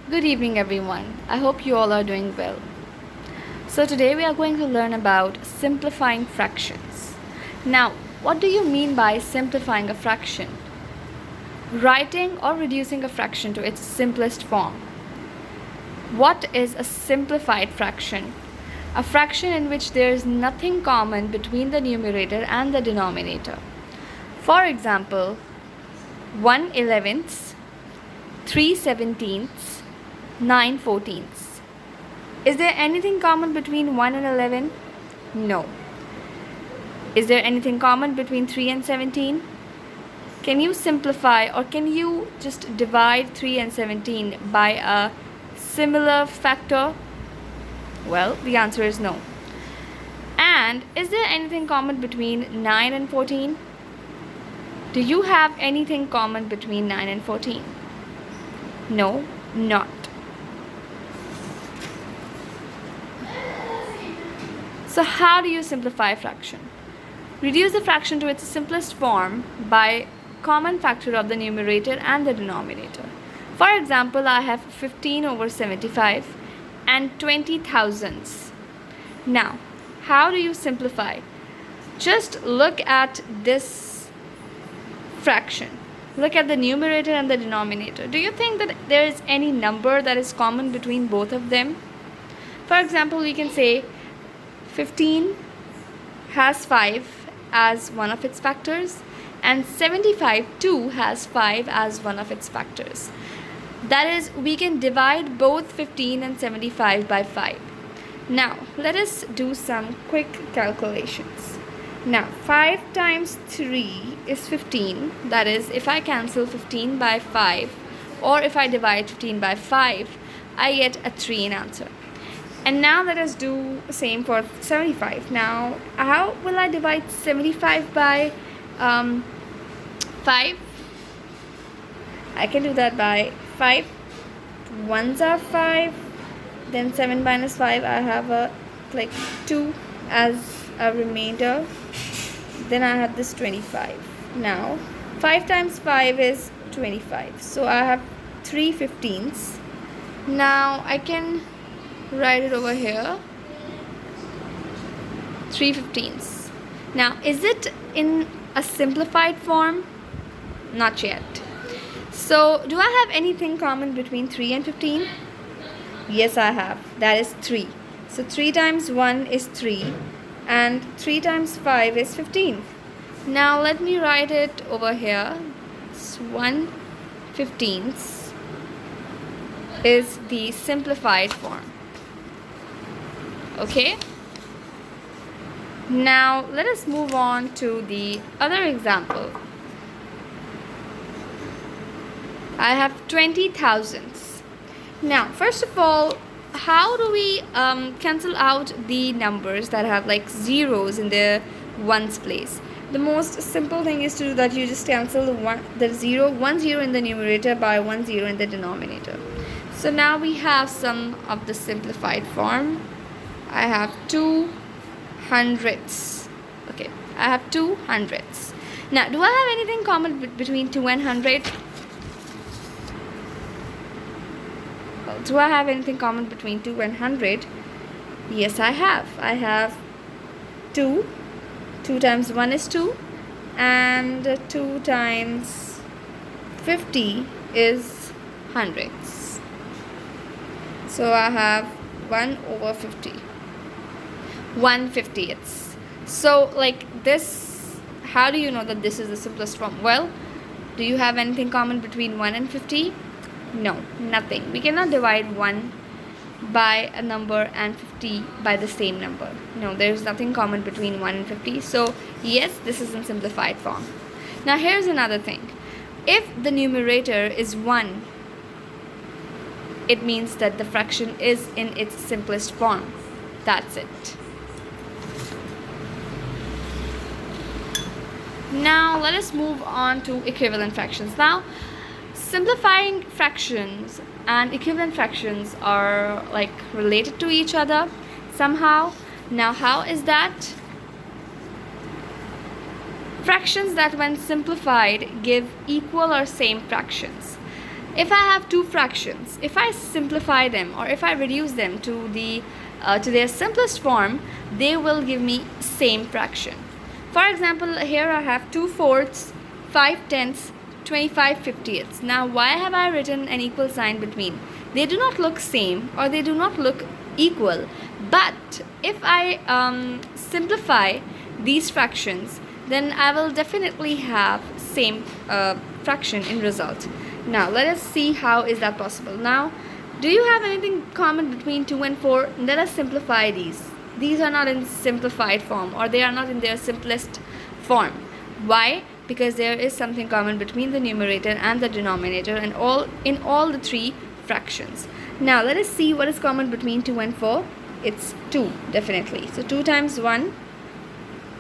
Good evening, everyone. I hope you all are doing well. So, today we are going to learn about simplifying fractions. Now, what do you mean by simplifying a fraction? Writing or reducing a fraction to its simplest form. What is a simplified fraction? A fraction in which there is nothing common between the numerator and the denominator. For example, 1/11, 3/17, 9/14. Is there anything common between 1 and 11? No. Is there anything common between 3 and 17? Can you simplify or can you just divide 3 and 17 by a similar factor? Well, the answer is no. And is there anything common between 9 and 14? Do you have anything common between 9 and 14? No, not. So how do you simplify a fraction? Reduce the fraction to its simplest form by common factor of the numerator and the denominator. For example, I have 15/75 and 20 thousandths. Now, how do you simplify? Just look at this fraction. Look at the numerator and the denominator. Do you think that there is any number that is common between both of them? For example, we can say 15 has 5 as one of its factors and 75 too has 5 as one of its factors. That is, we can divide both 15 and 75 by 5. Now, let us do some quick calculations. Now, 5 times 3 is 15. That is, if I cancel 15 by 5 or if I divide 15 by 5, I get a 3 in answer. And now let us do the same for 75. Now, how will I divide 75 by 5? I can do that by 5 ones are 5, then 7 minus 5, I have a 2 as a remainder, then I have this 25. Now 5 times 5 is 25, so I have 3/15. Now I can write it over here, 3/15. Now, is it in a simplified form? Not yet. So, do I have anything common between 3 and 15? Yes, I have. That is 3. So, 3 times 1 is 3 and 3 times 5 is 15. Now, let me write it over here. It's 1/15 is the simplified form. Okay, now let us move on to the other example. I have 20 thousandths. Now, first of all, how do we cancel out the numbers that have zeros in their ones place? The most simple thing is to do that. You just cancel one zero in the numerator by 1 0 in the denominator. So now we have some of the simplified form. I have 2 hundredths. Okay, I have 2 hundredths. Now, do I have anything common between 2 and 100? Well, do I have anything common between 2 and 100? Yes, I have. I have 2. 2 times 1 is 2. And 2 times 50 is hundredths. So I have 1/50. 1/50ths. So this, how do you know that this is the simplest form? Well, do you have anything common between 1 and 50? No, nothing. We cannot divide 1 by a number and 50 by the same number. No, there is nothing common between 1 and 50. So yes, this is in simplified form. Now here's another thing. If the numerator is 1, it means that the fraction is in its simplest form. That's it. Now let us move on to equivalent fractions. Now, simplifying fractions and equivalent fractions are related to each other somehow. Now, how is that? Fractions that when simplified give equal or same fractions. If I have two fractions, if I simplify them or if I reduce them to their simplest form, they will give me same fraction. For example, here I have 2/4, 5/10, 25/50. Now why have I written an equal sign between? They do not look same or they do not look equal. But if I simplify these fractions, then I will definitely have same fraction in result. Now let us see how is that possible. Now, do you have anything common between 2 and 4? Let us simplify these. These are not in simplified form or they are not in their simplest form. Why? Because there is something common between the numerator and the denominator and in all the three fractions. Now let us see what is common between 2 and 4. It's 2, definitely. So 2 times 1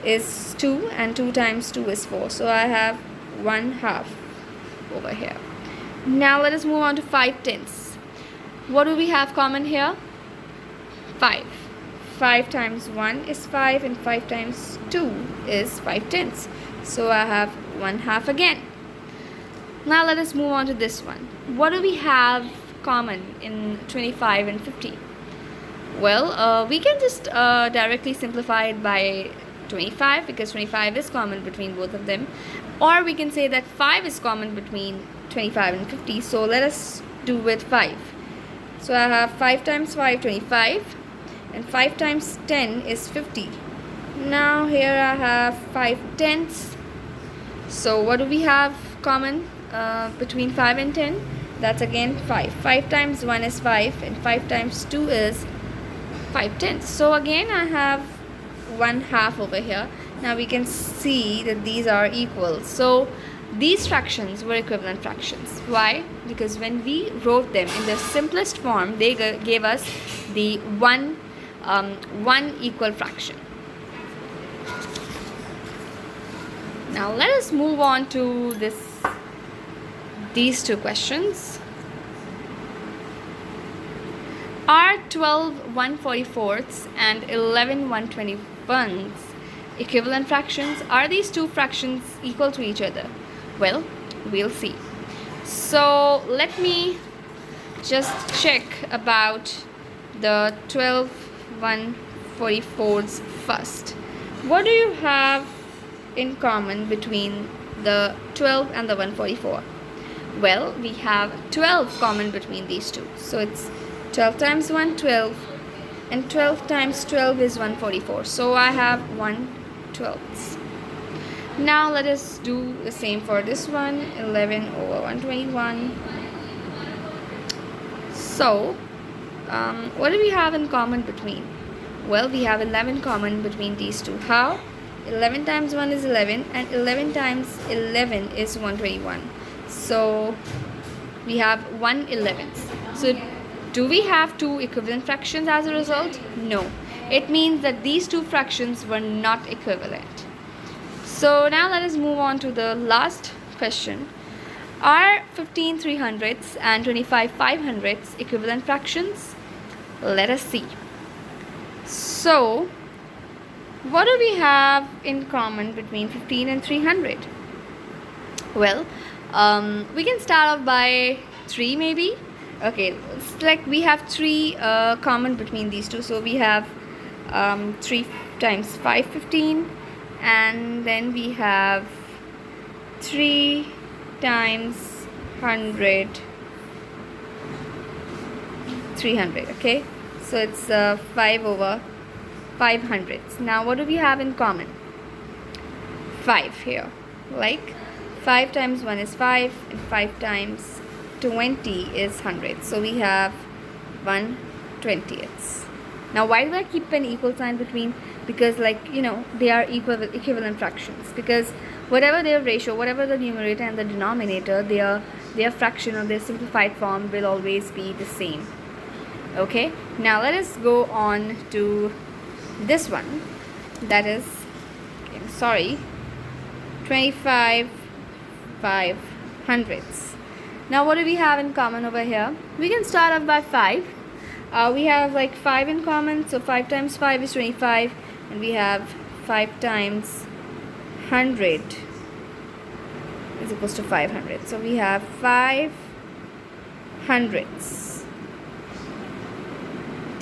is 2 and 2 times 2 is 4. So I have 1/2 over here. Now let us move on to 5/10. What do we have common here? 5. 5 times 1 is 5 and 5 times 2 is 5/10. So I have 1/2 again. Now let us move on to this one. What do we have common in 25 and 50? Well, we can just directly simplify it by 25 because 25 is common between both of them. Or we can say that 5 is common between 25 and 50. So let us do with 5. So I have 5 times 5, 25. And 5 times 10 is 50. Now here I have 5/10. So what do we have common between 5 and 10? That's again 5. 5 times 1 is 5 and 5 times 2 is 5/10. So again I have 1/2 over here. Now we can see that these are equal. So these fractions were equivalent fractions. Why? Because when we wrote them in their simplest form, they gave us the one equal fraction. Now let us move on to these two questions. Are 12 1/44 and 11 1/21 equivalent fractions? Are these two fractions equal to each other? Well, we'll see. So let me just check about the 12 1/44 first. What do you have in common between the 12 and the 1/44? Well, we have 12 common between these two. So it's 12 times 1, 12, and 12 times 12 is 1/44. So I have 1/12. Now let us do the same for this one, 11 over 121. So what do we have in common between? Well, we have 11 common between these two. How? 11 times 1 is 11 and 11 times 11 is 121. So we have 1/11. So do we have two equivalent fractions as a result? No. It means that these two fractions were not equivalent. So now let us move on to the last question. Are 15 300ths and 25 500ths equivalent fractions? Let us see. So what do we have in common between 15 and 300? Well, we can start off by 3 maybe. Okay, it's like we have 3 common between these two. So we have 3 times 5, 15, and then we have 3 times 100, 300. Okay, so it's 5 over 500. Now what do we have in common? 5 here. Like 5 times 1 is 5 and 5 times 20 is 100. So we have 1/20. Now why do I keep an equal sign between? Because, like, you know, they are equivalent fractions. Because whatever their ratio, whatever the numerator and the denominator, their fraction or their simplified form will always be the same. Okay, now let us go on to this one. That is, I'm sorry, 25 500ths. Now what do we have in common over here? We can start off by 5. We have like 5 in common, so 5 times 5 is 25, and we have 5 times 100 is equals to 500. So we have 5 hundredths.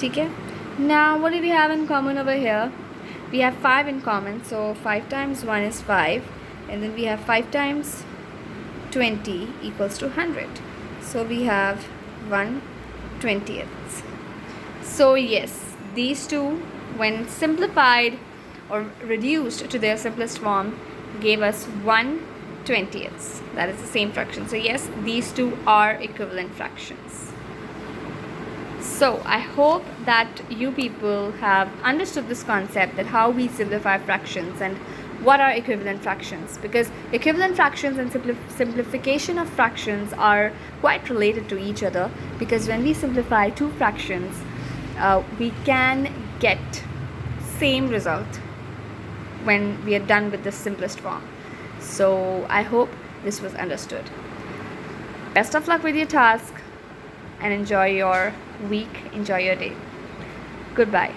Okay? Now what do we have in common over here? We have 5 in common, so 5 times 1 is 5, and then we have 5 times 20 equals to 100. So we have 1/20. So yes, these two, when simplified or reduced to their simplest form, gave us 1/20. That is the same fraction. So yes, these two are equivalent fractions. So I hope that you people have understood this concept, that how we simplify fractions and what are equivalent fractions, because equivalent fractions and simplification of fractions are quite related to each other, because when we simplify two fractions, we can get same result when we are done with the simplest form. So I hope this was understood. Best of luck with your task, and enjoy your week, enjoy your day. Goodbye.